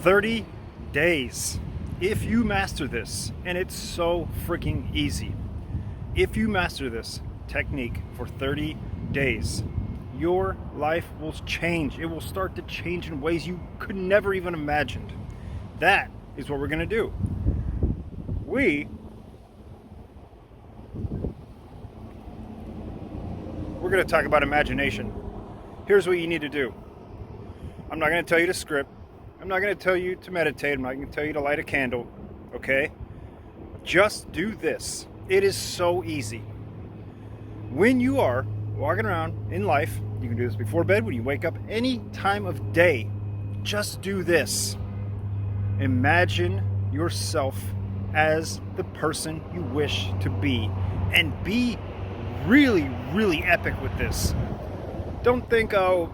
30 days. If you master this, and it's so freaking easy, if you master this technique for 30 days, your life will change. It will start to change in ways you could never even imagined. That is what we're going to do. We're going to talk about imagination. Here's what you need to do. I'm not going to tell you to script. I'm not going to tell you to meditate. I'm not going to tell you to light a candle. Okay? Just do this. It is so easy. When you are walking around in life, you can do this before bed, when you wake up, any time of day, just do this. Imagine yourself as the person you wish to be, and be really, really epic with this. Don't think, oh,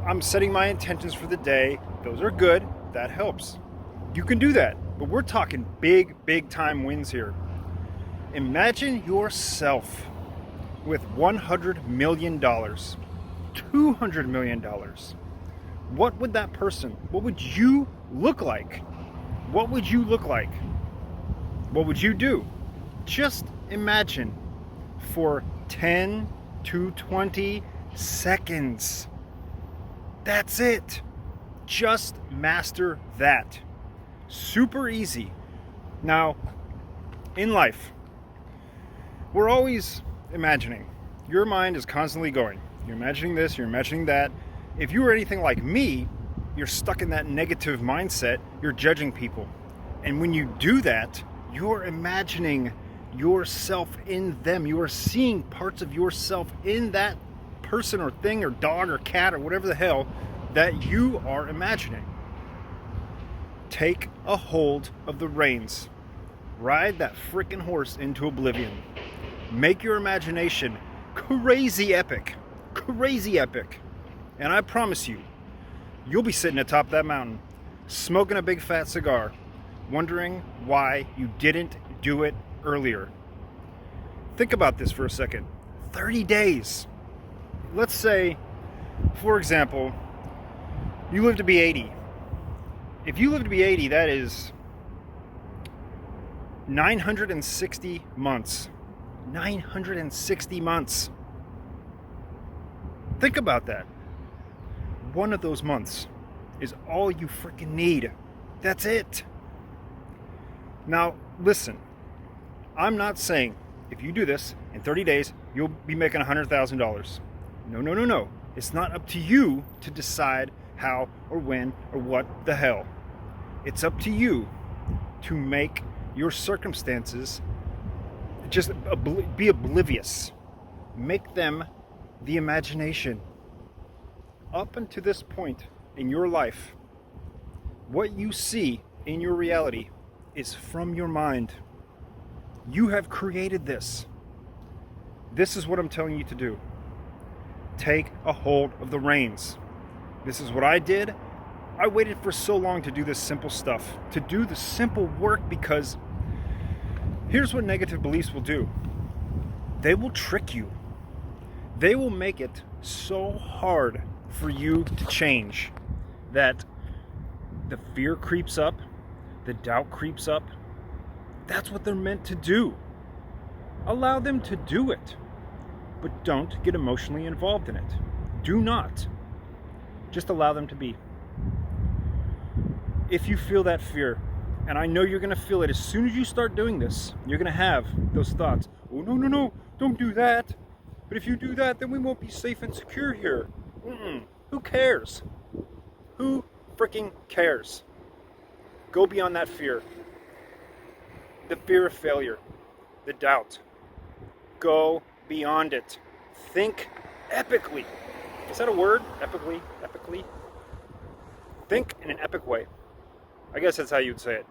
I'm setting my intentions for the day. Those are good. That helps. You can do that. But we're talking big, big time wins here. Imagine yourself with $100 million, $200 million. What would that person, what would you look like? What would you look like? What would you do? Just imagine for 10 to 20 seconds. That's it. Just master that. Super easy. Now, in life, we're always imagining. Your mind is constantly going. You're imagining this, you're imagining that. If you were anything like me, you're stuck in that negative mindset. You're judging people. And when you do that, you're imagining yourself in them. You are seeing parts of yourself in that person or thing or dog or cat or whatever the hell that you are imagining. Take a hold of the reins. Ride that freaking horse into oblivion. Make your imagination crazy epic. Crazy epic. And I promise you, you'll be sitting atop that mountain, smoking a big fat cigar, wondering why you didn't do it earlier. Think about this for a second. 30 days. Let's say, for example, you live to be 80. If you live to be 80, that is 960 months. 960 months. Think about that. One of those months is all you freaking need. That's it. Now, listen. I'm not saying if you do this in 30 days, you'll be making $100,000. No. It's not up to you to decide how or when or what the hell. It's up to you to make your circumstances just be oblivious. Make them the imagination. Up until this point in your life, what you see in your reality is from your mind. You have created this. This is what I'm telling you to do. Take a hold of the reins. This is what I did. I waited for so long to do this simple stuff, to do the simple work, because here's what negative beliefs will do. They will trick you. They will make it so hard for you to change that the fear creeps up, the doubt creeps up. That's what they're meant to do. Allow them to do it, but don't get emotionally involved in it. Do not. Just allow them to be. If you feel that fear, and I know you're going to feel it as soon as you start doing this, you're going to have those thoughts. Oh, no, don't do that. But if you do that, then we won't be safe and secure here. Who cares? Who freaking cares? Go beyond that fear. The fear of failure. The doubt. Go beyond it. Think epically. Is that a word? Epically? Think in an epic way. I guess that's how you'd say it.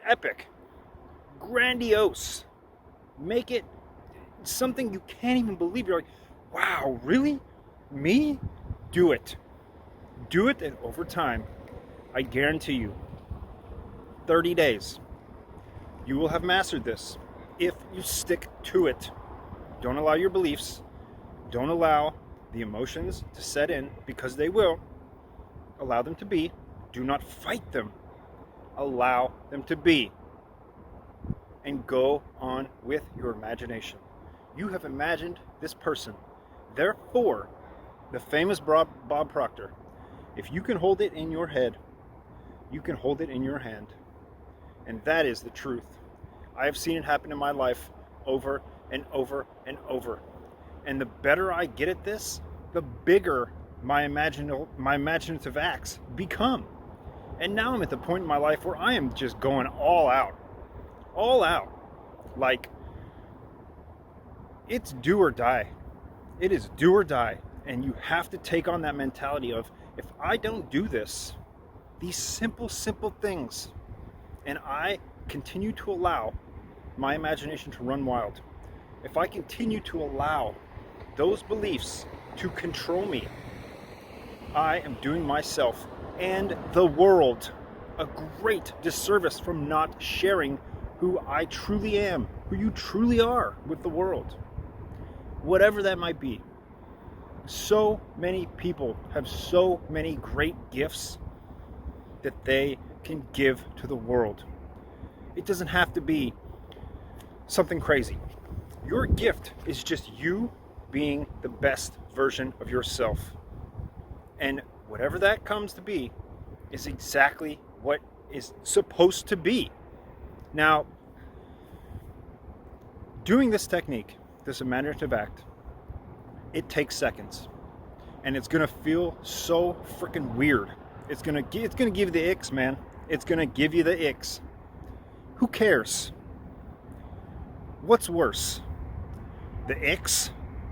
Epic. Grandiose. Make it something you can't even believe. You're like, wow, really? Me? Do it. Do it, and over time, I guarantee you, 30 days, you will have mastered this if you stick to it. Don't allow your beliefs, don't allow the emotions to set in, because they will. Allow them to be, Do not fight them. Allow them to be. And go on with your imagination. You have imagined this person. Therefore, the famous Bob Proctor, if you can hold it in your head, you can hold it in your hand. And that is the truth. I have seen it happen in my life over and over and over. And the better I get at this, the bigger my imaginative acts become. And now I'm at the point in my life where I am just going all out. All out. Like, it's do or die. It is do or die. And you have to take on that mentality of, if I don't do this, these simple things, and I continue to allow my imagination to run wild, if I continue to allow those beliefs to control me, I am doing myself and the world a great disservice from not sharing who I truly am, who you truly are with the world. Whatever that might be. So many people have so many great gifts that they can give to the world. It doesn't have to be something crazy. Your gift is just you being the best version of yourself. And whatever that comes to be is exactly what is supposed to be. Now, doing this technique, this imaginative act, it takes seconds. And it's going to feel so freaking weird. It's going to give you the icks, man. It's going to give you the icks. Who cares? What's worse? The icks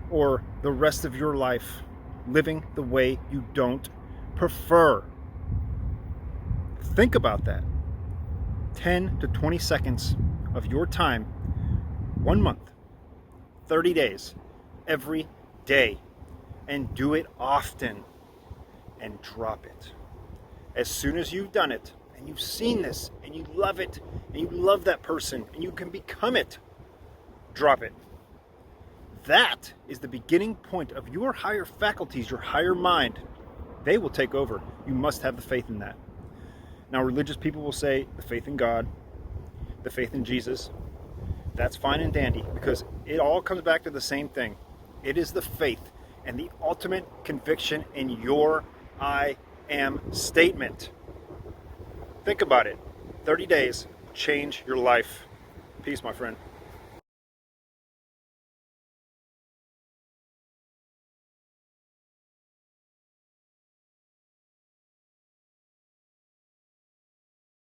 or the rest of your life living the way you don't prefer? Think about that. 10 to 20 seconds of your time, 1 month, 30 days, every day, and do it often, and drop it. As soon as you've done it, and you've seen this, and you love it, and you love that person, and you can become it, drop it. That is the beginning point of your higher faculties, your higher mind. They will take over. You must have the faith in that. Now, religious people will say the faith in God, the faith in Jesus. That's fine and dandy, because it all comes back to the same thing. It is the faith and the ultimate conviction in your I am statement. Think about it. 30 days, change your life. Peace, my friend.